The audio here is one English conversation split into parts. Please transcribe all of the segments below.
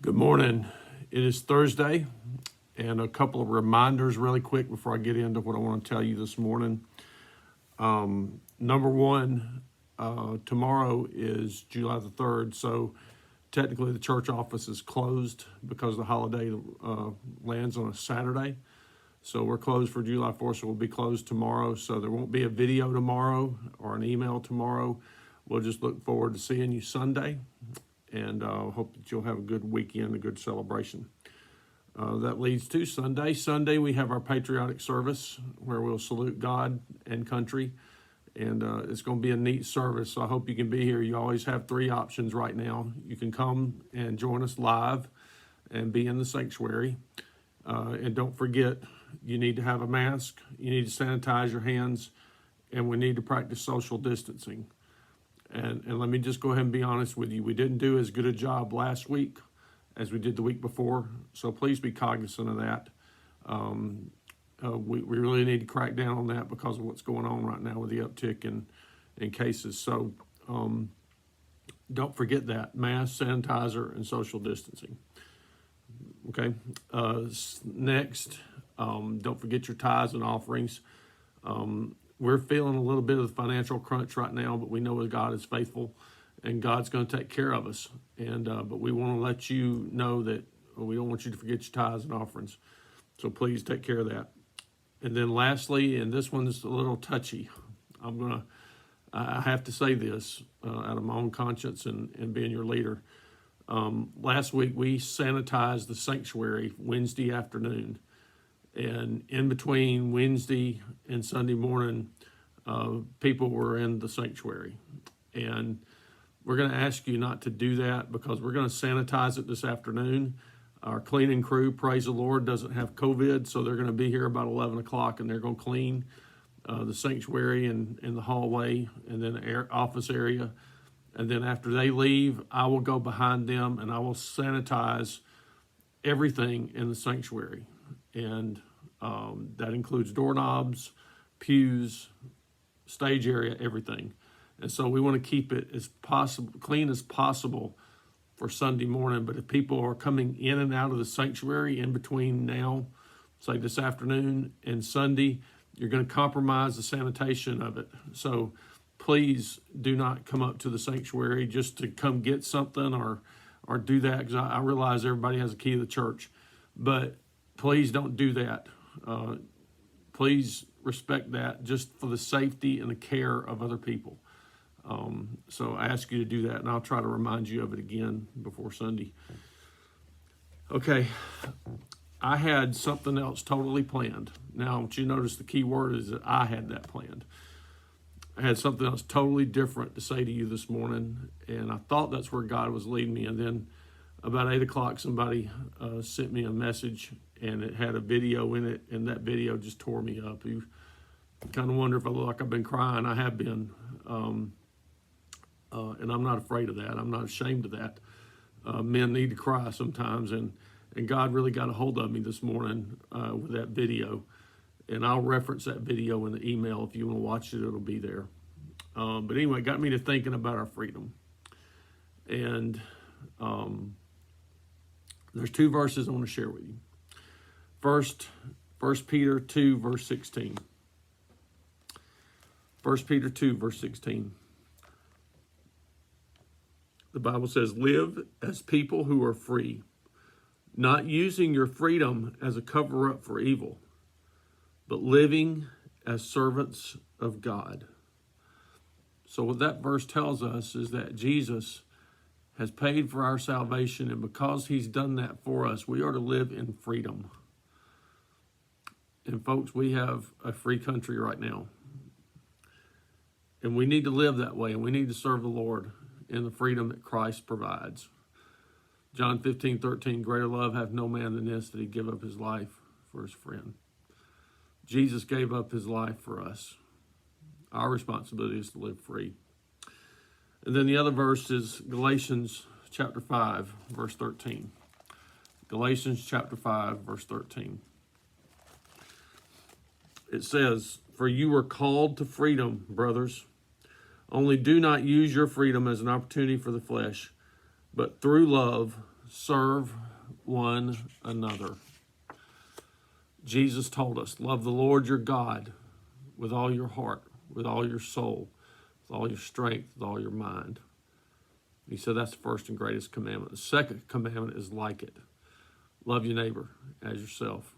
Good morning. It is Thursday, and a couple of reminders really quick before I get into what I want to tell you this morning. Number one, tomorrow is July the 3rd, so technically the church office is closed because the holiday lands on a Saturday. So we're closed for July 4th, so we'll be closed tomorrow. So there won't be a video tomorrow or an email tomorrow. We'll just look forward to seeing you Sunday, and hope that you'll have a good weekend, a good celebration. That leads to Sunday. Sunday, we have our patriotic service where we'll salute God and country, and it's going to be a neat service. So I hope you can be here. You always have three options right now. You can come and join us live and be in the sanctuary. And don't forget, you need to have a mask, you need to sanitize your hands, and we need to practice social distancing. And let me just go ahead and be honest with you. We didn't do as good a job last week as we did the week before, so please be cognizant of that. We really need to crack down on that because of what's going on right now with the uptick in cases. So don't forget that, mask, sanitizer, and social distancing. Okay, next, don't forget your tithes and offerings. We're feeling a little bit of the financial crunch right now, but we know that God is faithful and God's going to take care of us. And but we want to let you know that we don't want you to forget your tithes and offerings. So please take care of that. And then lastly, and this one's a little touchy, I have to say this out of my own conscience and being your leader. Last week we sanitized the sanctuary Wednesday afternoon. And in between Wednesday and Sunday morning, people were in the sanctuary. And we're going to ask you not to do that because we're going to sanitize it this afternoon. Our cleaning crew, praise the Lord, doesn't have COVID, so they're going to be here about 11 o'clock, and they're going to clean the sanctuary and the hallway and then the office area. And then after they leave, I will go behind them and I will sanitize everything in the sanctuary. And that includes doorknobs, pews, stage area, everything. And so we want to keep it as clean as possible for Sunday morning. But if people are coming in and out of the sanctuary in between now, say this afternoon and Sunday, you're going to compromise the sanitation of it. So please do not come up to the sanctuary just to come get something or do that, because I realize everybody has a key to the church. But please don't do that. Please respect that just for the safety and the care of other people. So I ask you to do that, and I'll try to remind you of it again before Sunday. Okay, I had something else totally planned. Now, I want you to notice the key word is that I had that planned. I had something else totally different to say to you this morning, and I thought that's where God was leading me. And then about 8 o'clock, somebody sent me a message, and it had a video in it, and that video just tore me up. You kind of wonder if I look like I've been crying. I have been, and I'm not afraid of that. I'm not ashamed of that. Men need to cry sometimes, and God really got a hold of me this morning with that video. And I'll reference that video in the email. If you want to watch it, it'll be there. But anyway, it got me to thinking about our freedom. And there's two verses I want to share with you. First, 1 Peter 2, verse 16. 1 Peter 2, verse 16. The Bible says, live as people who are free, not using your freedom as a cover-up for evil, but living as servants of God. So what that verse tells us is that Jesus has paid for our salvation, and because he's done that for us, we are to live in freedom. And folks, we have a free country right now. And we need to live that way, and we need to serve the Lord in the freedom that Christ provides. John 15:13, greater love hath no man than this, that he give up his life for his friend. Jesus gave up his life for us. Our responsibility is to live free. And then the other verse is Galatians chapter 5, verse 13. Galatians chapter 5, verse 13. It says, for you were called to freedom, brothers. Only do not use your freedom as an opportunity for the flesh, but through love serve one another. Jesus told us, love the Lord your God with all your heart, with all your soul, with all your strength, with all your mind. He said that's the first and greatest commandment. The second commandment is like it. Love your neighbor as yourself.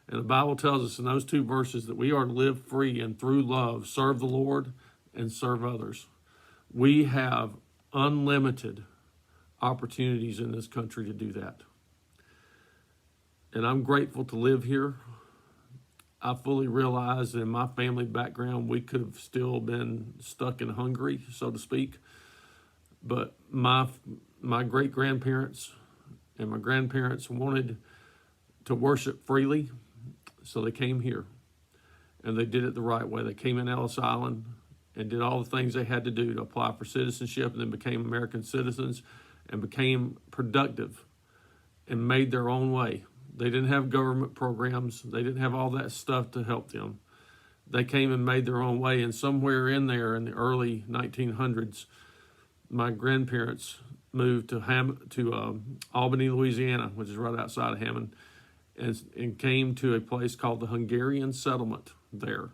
And the Bible tells us in those two verses that we are to live free and through love, serve the Lord and serve others. We have unlimited opportunities in this country to do that. And I'm grateful to live here. I fully realize that in my family background, we could have still been stuck in Hungary, so to speak. But my great-grandparents and my grandparents wanted to worship freely, so they came here. And they did it the right way. They came in Ellis Island and did all the things they had to do to apply for citizenship, and then became American citizens and became productive and made their own way. They didn't have government programs. They didn't have all that stuff to help them. They came and made their own way. And somewhere in there in the early 1900s, my grandparents moved to Albany, Louisiana, which is right outside of Hammond, and came to a place called the Hungarian settlement there.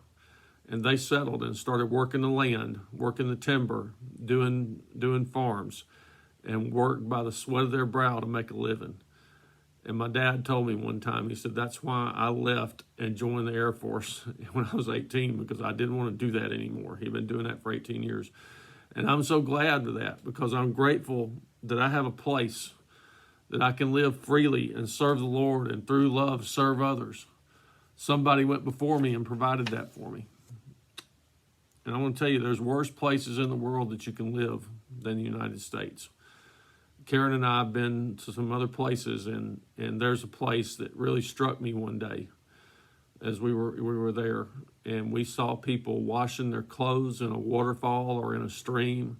And they settled and started working the land, working the timber, doing farms, and worked by the sweat of their brow to make a living. And my dad told me one time, he said, that's why I left and joined the Air Force when I was 18, because I didn't want to do that anymore. He'd been doing that for 18 years. And I'm so glad for that, because I'm grateful that I have a place that I can live freely and serve the Lord, and through love serve others. Somebody went before me and provided that for me. And I want to tell you, there's worse places in the world that you can live than the United States. Karen and I have been to some other places, and there's a place that really struck me one day as we were there, and we saw people washing their clothes in a waterfall or in a stream,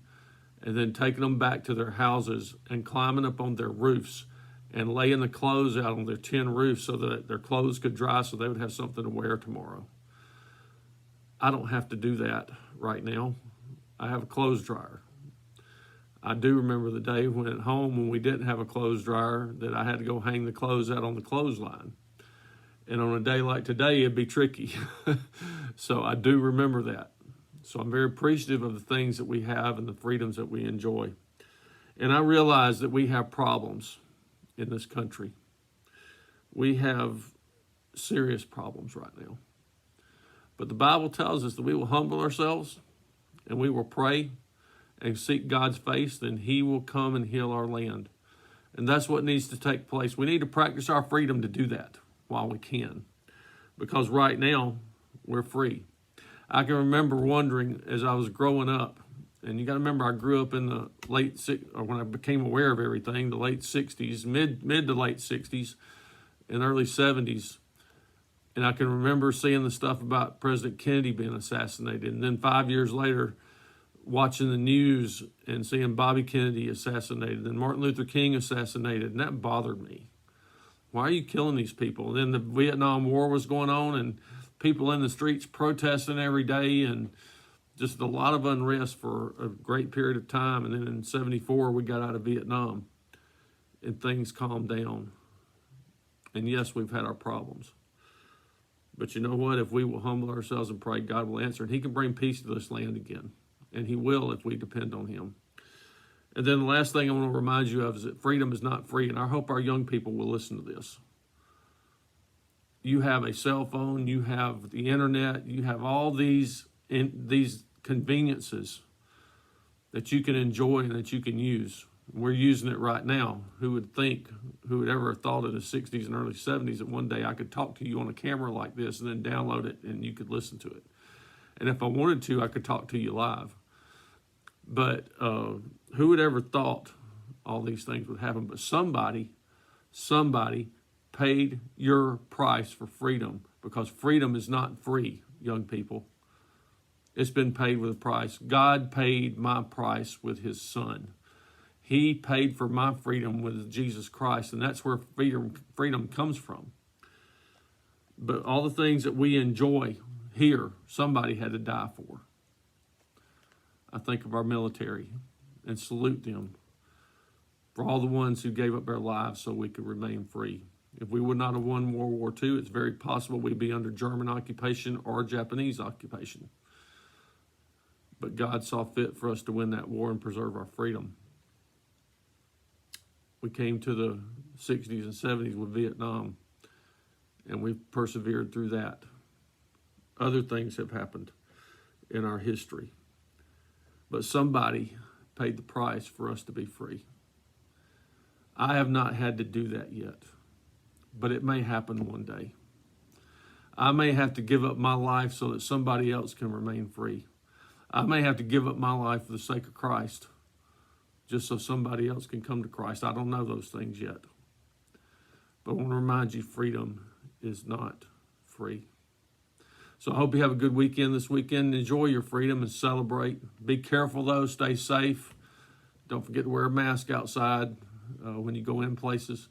and then taking them back to their houses and climbing up on their roofs and laying the clothes out on their tin roofs so that their clothes could dry so they would have something to wear tomorrow. I don't have to do that right now. I have a clothes dryer. I do remember the day when at home, when we didn't have a clothes dryer, that I had to go hang the clothes out on the clothesline. And on a day like today, it'd be tricky. So I do remember that. So I'm very appreciative of the things that we have and the freedoms that we enjoy. And I realize that we have problems in this country. We have serious problems right now. But the Bible tells us that we will humble ourselves and we will pray and seek God's face, then He will come and heal our land. And that's what needs to take place. We need to practice our freedom to do that while we can, because right now we're free. I can remember wondering as I was growing up, and you got to remember I grew up in the when I became aware of everything, the late 60s, mid to late 60s and early 70s. And I can remember seeing the stuff about President Kennedy being assassinated. And then 5 years later, watching the news and seeing Bobby Kennedy assassinated and Martin Luther King assassinated, and that bothered me. Why are you killing these people? And then the Vietnam War was going on, and people in the streets protesting every day, and just a lot of unrest for a great period of time. And then in 74, we got out of Vietnam, and things calmed down. And yes, we've had our problems. But you know what? If we will humble ourselves and pray, God will answer, and He can bring peace to this land again. And He will if we depend on Him. And then the last thing I want to remind you of is that freedom is not free. And I hope our young people will listen to this. You have a cell phone, you have the internet, you have all these conveniences that you can enjoy and that you can use. We're using it right now. Who would ever have thought in the 60s and early 70s that one day I could talk to you on a camera like this and then download it and you could listen to it. And if I wanted to, I could talk to you live. But who would ever thought all these things would happen? But somebody paid your price for freedom, because freedom is not free, young people. It's been paid with a price. God paid my price with His Son. He paid for my freedom with Jesus Christ, and that's where freedom comes from. But all the things that we enjoy here, somebody had to die for. I think of our military and salute them. for all the ones who gave up their lives so we could remain free. If we would not have won World War II, it's very possible we'd be under German occupation or Japanese occupation. But God saw fit for us to win that war and preserve our freedom. We came to the 60s and 70s with Vietnam, and we've persevered through that. Other things have happened in our history, but somebody paid the price for us to be free. I have not had to do that yet, but it may happen one day. I may have to give up my life so that somebody else can remain free. I may have to give up my life for the sake of Christ, just so somebody else can come to Christ. I don't know those things yet. But I want to remind you, freedom is not free. So I hope you have a good weekend this weekend. Enjoy your freedom and celebrate. Be careful, though. Stay safe. Don't forget to wear a mask outside when you go in places.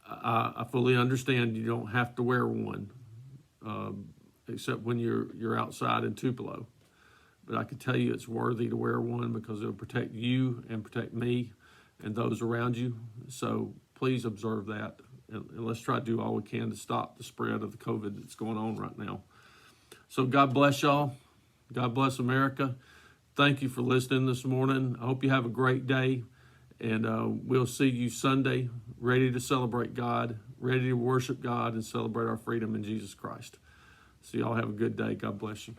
I fully understand you don't have to wear one, except when you're outside in Tupelo. But I can tell you it's worthy to wear one because it'll protect you and protect me and those around you. So please observe that. And let's try to do all we can to stop the spread of the COVID that's going on right now. So God bless y'all. God bless America. Thank you for listening this morning. I hope you have a great day. And we'll see you Sunday, ready to celebrate God, ready to worship God and celebrate our freedom in Jesus Christ. So y'all have a good day. God bless you.